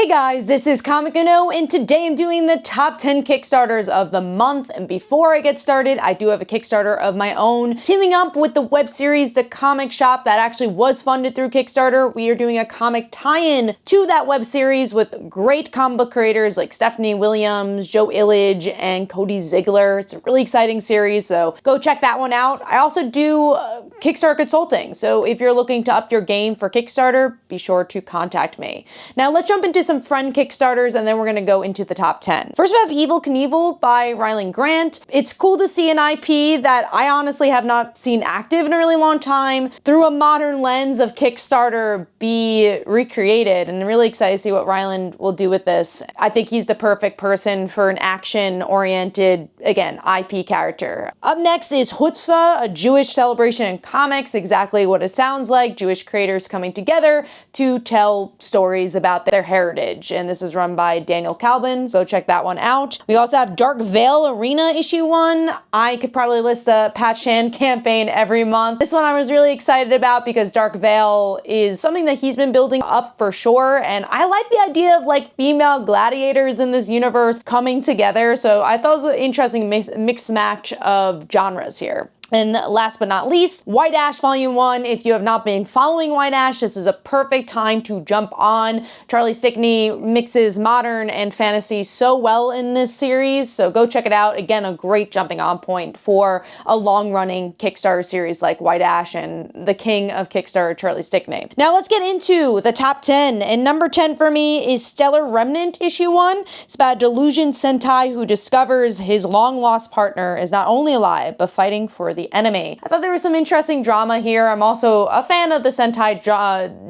Hey guys, this is Comic Uno, and today I'm doing the top 10 Kickstarters of the month. And before I get started, I do have a Kickstarter of my own, teaming up with the web series The Comic Shop that actually was funded through Kickstarter. We are doing a comic tie-in to that web series with great comic book creators like Stephanie Williams, Joe Illidge, and Cody Ziegler. It's a really exciting series, so go check that one out. I also do Kickstarter consulting, so if you're looking to up your game for Kickstarter, be sure to contact me. Now let's jump into some friend Kickstarters, and then we're gonna go into the top 10. First we have EVEL KNIEVEL by Rylend Grant. It's cool to see an IP that I honestly have not seen active in a really long time through a modern lens of Kickstarter be recreated, and I'm really excited to see what Rylend will do with this. I think he's the perfect person for an action-oriented, again, IP character. Up next is CHUTZPAH, a Jewish celebration in comics, exactly what it sounds like, Jewish creators coming together to tell stories about their heritage, and this is run by Daniel Calvin, so check that one out. We also have Dark Veil Arena issue 1. I could probably list a Patch Hand campaign every month. This one I was really excited about because Dark Veil is something that he's been building up for sure, and I like the idea of like female gladiators in this universe coming together, so I thought it was an interesting mixed match of genres here. And last but not least, White Ash Volume 1. If you have not been following White Ash, this is a perfect time to jump on. Charlie Stickney mixes modern and fantasy so well in this series, so go check it out. Again, a great jumping on point for a long-running Kickstarter series like White Ash and the king of Kickstarter, Charlie Stickney. Now let's get into the top 10, and number 10 for me is Stellar Remnant issue 1. It's about a delusion Sentai who discovers his long-lost partner is not only alive, but fighting for the enemy. I thought there was some interesting drama here. I'm also a fan of the Sentai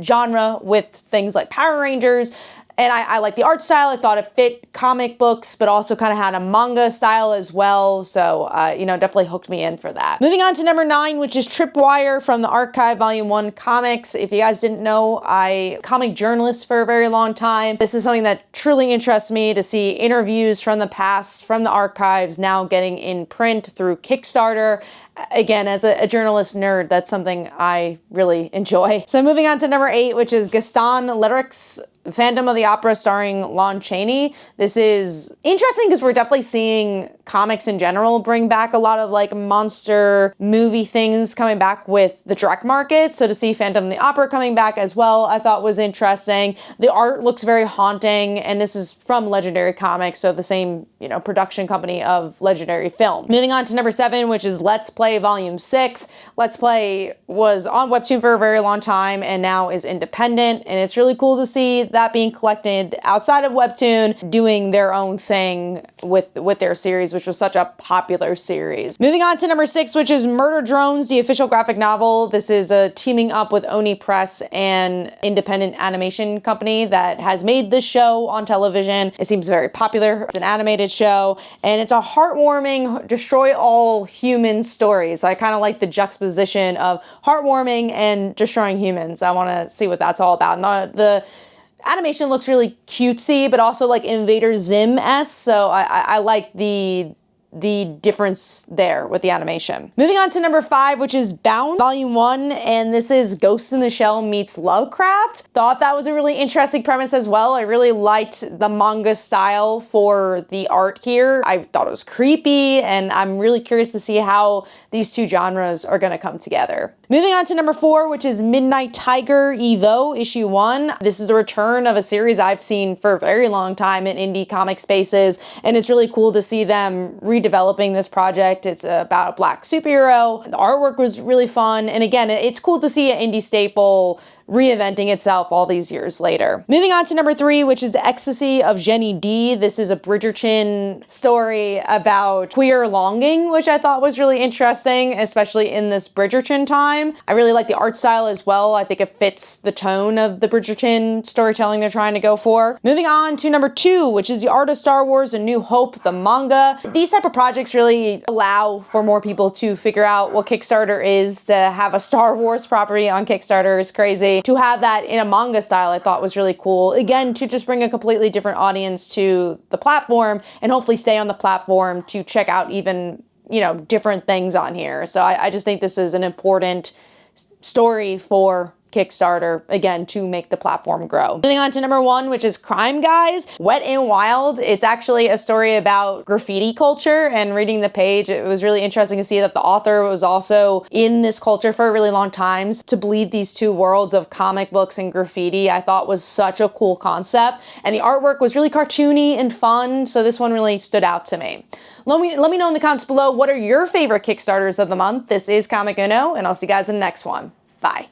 genre with things like Power Rangers, and I like the art style. I thought it fit comic books, but also kind of had a manga style as well. So, you know, definitely hooked me in for that. Moving on to number 9, which is Tripwire from the Archive Volume 1 comics. If you guys didn't know, I comic journalist for a very long time. This is something that truly interests me to see interviews from the past, from the archives, now getting in print through Kickstarter. Again, as a journalist nerd, that's something I really enjoy. So moving on to number 8, which is Gaston Leroux, Phantom of the Opera starring Lon Chaney. This is interesting because we're definitely seeing comics in general bring back a lot of like monster movie things coming back with the direct market. So to see Phantom of the Opera coming back as well, I thought was interesting. The art looks very haunting, and this is from Legendary Comics, so the same, you know, production company of Legendary Film. Moving on to number 7, which is Let's Play Volume 6. Let's Play was on Webtoon for a very long time and now is independent, and it's really cool to see that being collected outside of Webtoon, doing their own thing with their series, which was such a popular series. Moving on to number 6, which is Murder Drones, the official graphic novel. This is a teaming up with Oni Press, an independent animation company that has made this show on television. It seems very popular. It's an animated show, and it's a heartwarming, destroy all human stories. I kind of like the juxtaposition of heartwarming and destroying humans. I want to see what that's all about. And the animation looks really cutesy, but also like Invader Zim-esque, so I like the difference there with the animation. Moving on to number 5, which is Bound Volume 1, and this is Ghost in the Shell meets Lovecraft. Thought that was a really interesting premise as well. I really liked the manga style for the art here. I thought it was creepy, and I'm really curious to see how these two genres are gonna come together. Moving on to number 4, which is Midnight Tiger EVEL issue 1. This is the return of a series I've seen for a very long time in indie comic spaces, and it's really cool to see them redeveloping this project. It's about a black superhero. The artwork was really fun, and again, it's cool to see an indie staple reinventing itself all these years later. Moving on to number 3, which is The Ecstasy of Jenny D. This is a Bridgerton story about queer longing, which I thought was really interesting, especially in this Bridgerton time. I really like the art style as well. I think it fits the tone of the Bridgerton storytelling they're trying to go for. Moving on to number 2, which is The Art of Star Wars: A New Hope, the manga. These type of projects really allow for more people to figure out what Kickstarter is. To have a Star Wars property on Kickstarter is crazy. To have that in a manga style, I thought was really cool. Again, to just bring a completely different audience to the platform and hopefully stay on the platform to check out even, you know, different things on here. So I just think this is an important story for Kickstarter, again, to make the platform grow. Moving on to number 1, which is Krime, guys. Wet and Wild. It's actually a story about graffiti culture, and reading the page, it was really interesting to see that the author was also in this culture for a really long time. To bleed these two worlds of comic books and graffiti, I thought was such a cool concept, and the artwork was really cartoony and fun, so this one really stood out to me. Let me know in the comments below, what are your favorite Kickstarters of the month? This is Comic Uno, and I'll see you guys in the next one. Bye.